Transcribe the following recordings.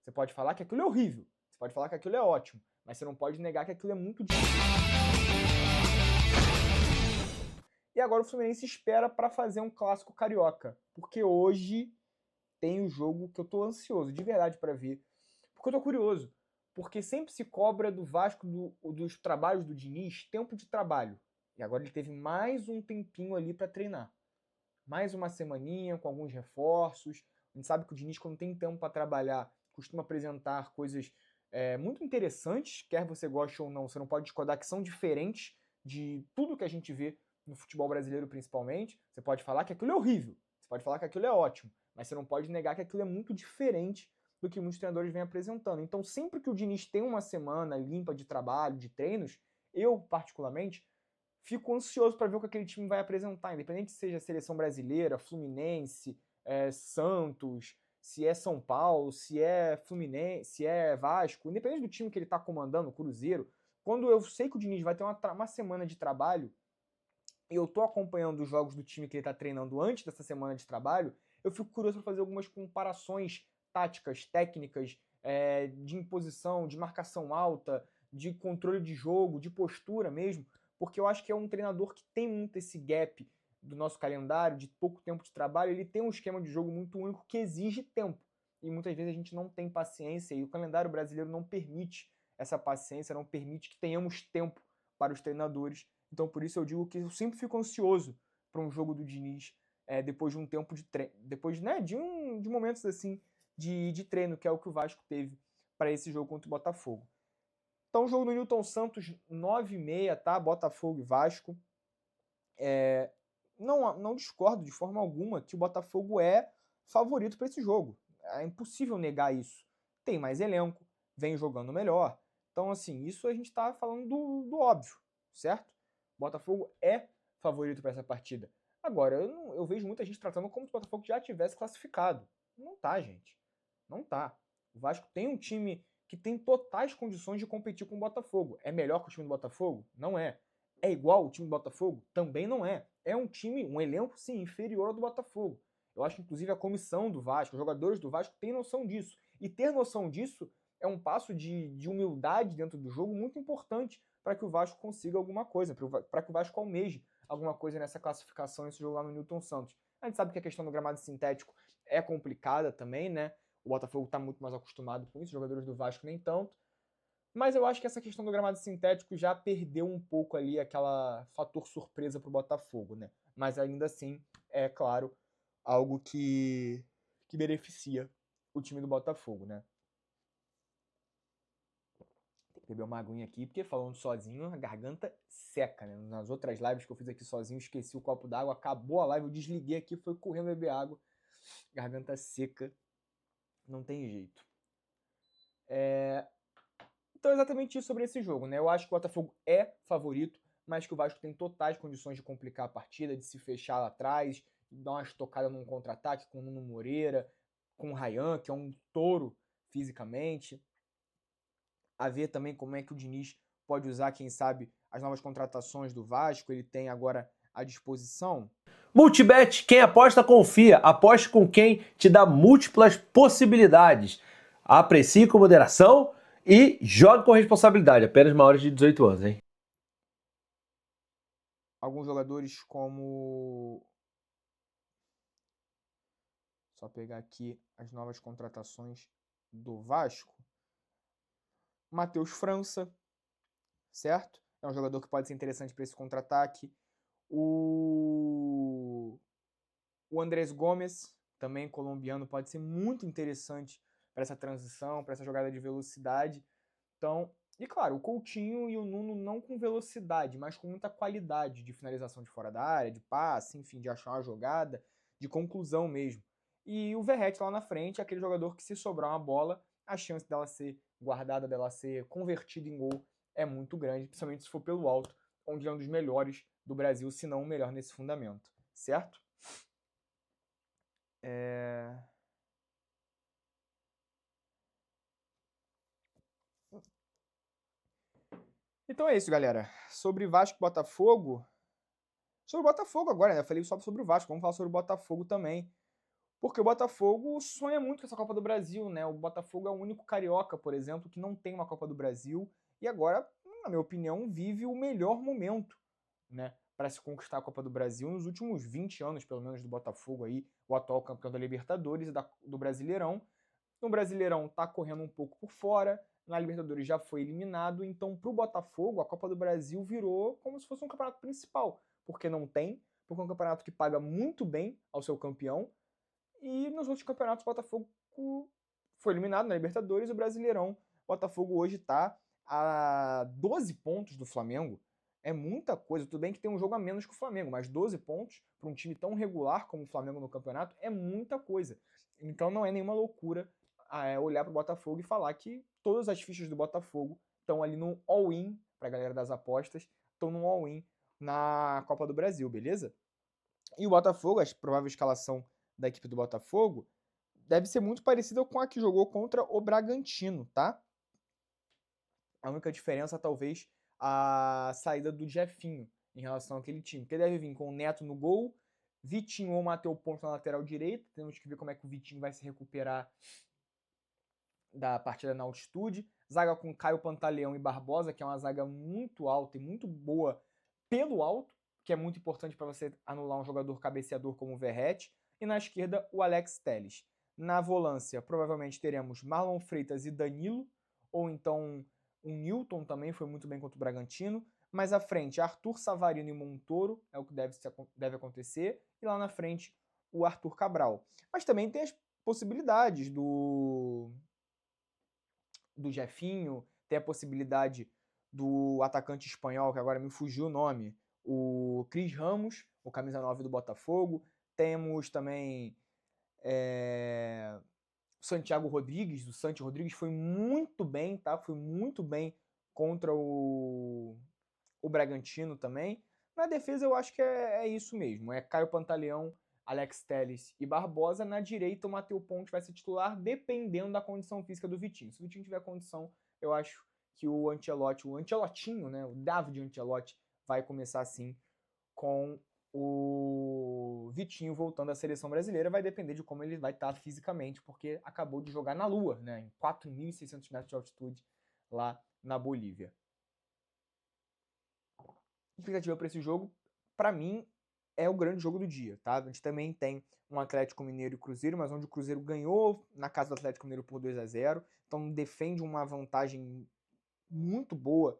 Você pode falar que aquilo é horrível, você pode falar que aquilo é ótimo, mas você não pode negar que aquilo é muito difícil. E agora o Fluminense espera para fazer um clássico carioca, porque hoje tem o jogo que eu tô ansioso, de verdade, para ver. Porque eu tô curioso. Porque sempre se cobra do Vasco, dos trabalhos do Diniz, tempo de trabalho. E agora ele teve mais um tempinho ali para treinar. Mais uma semaninha com alguns reforços. A gente sabe que o Diniz, quando tem tempo para trabalhar, costuma apresentar coisas muito interessantes, quer você goste ou não. Você não pode discordar que são diferentes de tudo que a gente vê no futebol brasileiro, principalmente. Você pode falar que aquilo é horrível. Você pode falar que aquilo é ótimo. Mas você não pode negar que aquilo é muito diferente do que muitos treinadores vêm apresentando. Então, sempre que o Diniz tem uma semana limpa de trabalho, de treinos, eu, particularmente, fico ansioso para ver o que aquele time vai apresentar, independente se seja a seleção brasileira, Fluminense, Santos, se é São Paulo, se é Fluminense, se é Vasco, independente do time que ele está comandando, Cruzeiro. Quando eu sei que o Diniz vai ter uma semana de trabalho, e eu tô acompanhando os jogos do time que ele tá treinando antes dessa semana de trabalho, eu fico curioso para fazer algumas comparações táticas, técnicas, de imposição, de marcação alta, de controle de jogo, de postura mesmo, porque eu acho que é um treinador que tem muito esse gap do nosso calendário, de pouco tempo de trabalho, ele tem um esquema de jogo muito único que exige tempo. E muitas vezes a gente não tem paciência, e o calendário brasileiro não permite essa paciência, não permite que tenhamos tempo para os treinadores. Então, por isso eu digo que eu sempre fico ansioso para um jogo do Diniz depois de um tempo de treino, depois de momentos assim de treino, que é o que o Vasco teve para esse jogo contra o Botafogo. Então, o jogo do Newton Santos, 9h30, tá? Botafogo e Vasco. Não discordo de forma alguma que o Botafogo é favorito para esse jogo. É impossível negar isso. Tem mais elenco, vem jogando melhor. Então, assim, isso a gente está falando do óbvio, certo? O Botafogo é favorito para essa partida. Agora, eu vejo muita gente tratando como se o Botafogo já tivesse classificado. Não tá, gente. Não tá. O Vasco tem um time que tem totais condições de competir com o Botafogo. É melhor que o time do Botafogo? Não é. É igual o time do Botafogo? Também não é. É um time, um elenco, sim, inferior ao do Botafogo. Eu acho que, inclusive, a comissão do Vasco, os jogadores do Vasco têm noção disso. E ter noção disso é um passo de humildade dentro do jogo muito importante para que o Vasco consiga alguma coisa, para que o Vasco almeje alguma coisa nessa classificação, nesse jogo lá no Newton Santos. A gente sabe que a questão do gramado sintético é complicada também, né? O Botafogo está muito mais acostumado com isso, os jogadores do Vasco nem tanto. Mas eu acho que essa questão do gramado sintético já perdeu um pouco ali aquela fator surpresa pro Botafogo, né? Mas ainda assim, é claro, algo que beneficia o time do Botafogo, né? Tem que beber uma aguinha aqui, porque falando sozinho, a garganta seca, né? Nas outras lives que eu fiz aqui sozinho, esqueci o copo d'água, acabou a live, eu desliguei aqui, foi correndo beber água. Garganta seca, não tem jeito. Então, exatamente isso sobre esse jogo, né? Eu acho que o Botafogo é favorito, mas que o Vasco tem totais condições de complicar a partida, de se fechar lá atrás, de dar uma estocada num contra-ataque com o Nuno Moreira, com o Ryan, que é um touro fisicamente. A ver também como é que o Diniz pode usar, quem sabe, as novas contratações do Vasco, ele tem agora à disposição. Multibet, quem aposta confia. Aposte com quem te dá múltiplas possibilidades. Aprecie com moderação e jogue com responsabilidade. Apenas maiores de 18 anos, hein? Alguns jogadores como... Só pegar aqui as novas contratações do Vasco. Matheus França, certo? É um jogador que pode ser interessante para esse contra-ataque. O Andrés Gomes, também colombiano, pode ser muito interessante para essa transição, para essa jogada de velocidade. Então, e claro, o Coutinho e o Nuno não com velocidade, mas com muita qualidade de finalização de fora da área, de passe, enfim, de achar uma jogada, de conclusão mesmo. E o Verratti lá na frente é aquele jogador que, se sobrar uma bola, a chance dela ser guardada, dela ser convertida em gol é muito grande, principalmente se for pelo alto, onde é um dos melhores do Brasil, se não o melhor nesse fundamento, certo? Então é isso, galera. Sobre Vasco e Botafogo... Sobre o Botafogo agora, né? Eu falei só sobre o Vasco, vamos falar sobre o Botafogo também. Porque o Botafogo sonha muito com essa Copa do Brasil, né? O Botafogo é o único carioca, por exemplo, que não tem uma Copa do Brasil e agora, na minha opinião, vive o melhor momento, né, para se conquistar a Copa do Brasil nos últimos 20 anos, pelo menos, do Botafogo aí, o atual campeão da Libertadores e do Brasileirão. No Brasileirão tá correndo um pouco por fora, na Libertadores já foi eliminado, então pro Botafogo a Copa do Brasil virou como se fosse um campeonato principal, porque não tem, porque é um campeonato que paga muito bem ao seu campeão, e nos outros campeonatos o Botafogo foi eliminado na Libertadores e o Brasileirão. O Botafogo hoje tá a 12 pontos do Flamengo. É muita coisa. Tudo bem que tem um jogo a menos que o Flamengo, mas 12 pontos para um time tão regular como o Flamengo no campeonato é muita coisa. Então não é nenhuma loucura olhar para o Botafogo e falar que todas as fichas do Botafogo estão ali no all-in, para a galera das apostas, estão no all-in na Copa do Brasil, beleza? E o Botafogo, a provável escalação da equipe do Botafogo deve ser muito parecida com a que jogou contra o Bragantino, tá? A única diferença, talvez, a saída do Jefinho em relação àquele time. Porque deve vir com o Neto no gol, Vitinho ou Matheus Ponte na lateral direita. Temos que ver como é que o Vitinho vai se recuperar da partida na altitude. Zaga com Caio Pantaleão e Barbosa, que é uma zaga muito alta e muito boa pelo alto, que é muito importante para você anular um jogador cabeceador como o Verratti. E na esquerda, o Alex Telles. Na volância, provavelmente teremos Marlon Freitas e Danilo, ou então o Newton também foi muito bem contra o Bragantino. Mais à frente, Arthur Savarino e Montoro, é o que deve acontecer. E lá na frente, o Arthur Cabral. Mas também tem as possibilidades do Jefinho, tem a possibilidade do atacante espanhol, que agora me fugiu o nome, o Cris Ramos, o camisa 9 do Botafogo. Temos também Santiago Rodrigues, o Santi Rodrigues foi muito bem, tá? Foi muito bem contra o Bragantino também. Na defesa eu acho que é isso mesmo, é Caio Pantaleão, Alex Telles e Barbosa. Na direita o Matheus Ponte vai ser titular, dependendo da condição física do Vitinho. Se o Vitinho tiver condição, eu acho que o Ancelotinho, né, o David Ancelotti, vai começar assim com o Vitinho voltando à seleção brasileira. Vai depender de como ele vai estar fisicamente, porque acabou de jogar na Lua, né, em 4.600 metros de altitude lá na Bolívia. Expectativa para esse jogo, para mim, é o grande jogo do dia, tá? A gente também tem um Atlético Mineiro e Cruzeiro, mas onde o Cruzeiro ganhou na casa do Atlético Mineiro por 2-0, então defende uma vantagem muito boa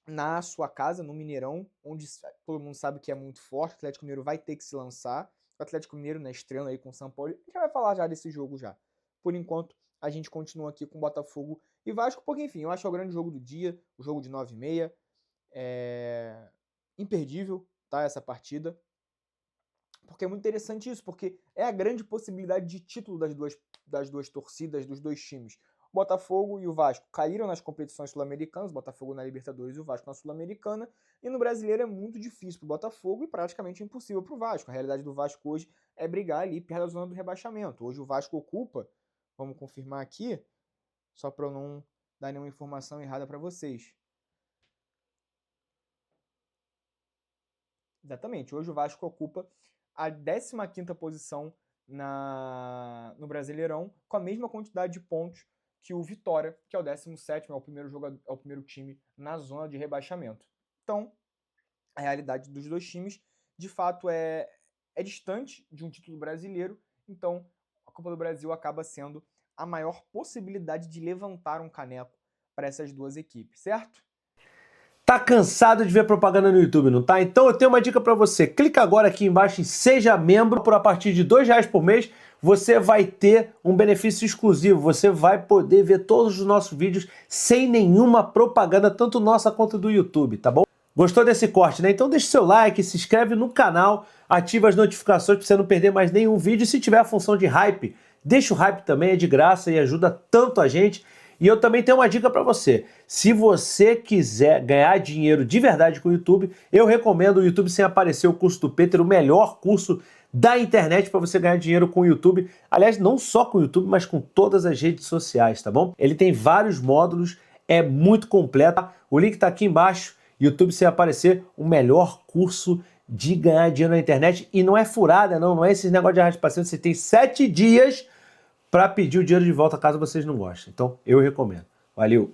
na sua casa, no Mineirão, onde todo mundo sabe que é muito forte. O Atlético Mineiro vai ter que se lançar. O Atlético Mineiro, né, estreando aí com o São Paulo, a gente já vai falar já desse jogo já. Por enquanto, a gente continua aqui com Botafogo e Vasco, porque enfim, eu acho que é o grande jogo do dia, o jogo de 9h30. É imperdível, tá, essa partida, porque é muito interessante isso, porque é a grande possibilidade de título das duas torcidas, dos dois times. O Botafogo e o Vasco caíram nas competições sul-americanas, o Botafogo na Libertadores e o Vasco na Sul-Americana, e no Brasileiro é muito difícil para o Botafogo e praticamente impossível para o Vasco. A realidade do Vasco hoje é brigar ali perto da zona do rebaixamento. Hoje o Vasco ocupa, vamos confirmar aqui, só para eu não dar nenhuma informação errada para vocês. Exatamente, hoje o Vasco ocupa a 15ª posição no Brasileirão, com a mesma quantidade de pontos que o Vitória, que é o 17º, é o primeiro time na zona de rebaixamento. Então, a realidade dos dois times, de fato, é distante de um título brasileiro, então a Copa do Brasil acaba sendo a maior possibilidade de levantar um caneco para essas duas equipes, certo? Tá cansado de ver propaganda no YouTube, não tá? Então eu tenho uma dica para você. Clica agora aqui embaixo em Seja Membro. Por a partir de R$2 por mês, você vai ter um benefício exclusivo. Você vai poder ver todos os nossos vídeos sem nenhuma propaganda, tanto nossa quanto do YouTube, tá bom? Gostou desse corte, né? Então deixa seu like, se inscreve no canal, ativa as notificações para você não perder mais nenhum vídeo. E se tiver a função de hype, deixa o hype também, é de graça e ajuda tanto a gente. E eu também tenho uma dica para você. Se você quiser ganhar dinheiro de verdade com o YouTube, eu recomendo o YouTube Sem Aparecer, o curso do Peter, o melhor curso da internet para você ganhar dinheiro com o YouTube. Aliás, não só com o YouTube, mas com todas as redes sociais, tá bom? Ele tem vários módulos, é muito completo. O link está aqui embaixo. YouTube Sem Aparecer, o melhor curso de ganhar dinheiro na internet. E não é furada, não é esse negócio de arraste pra cima. Você tem 7 dias para pedir o dinheiro de volta caso vocês não gostem. Então, eu recomendo. Valeu!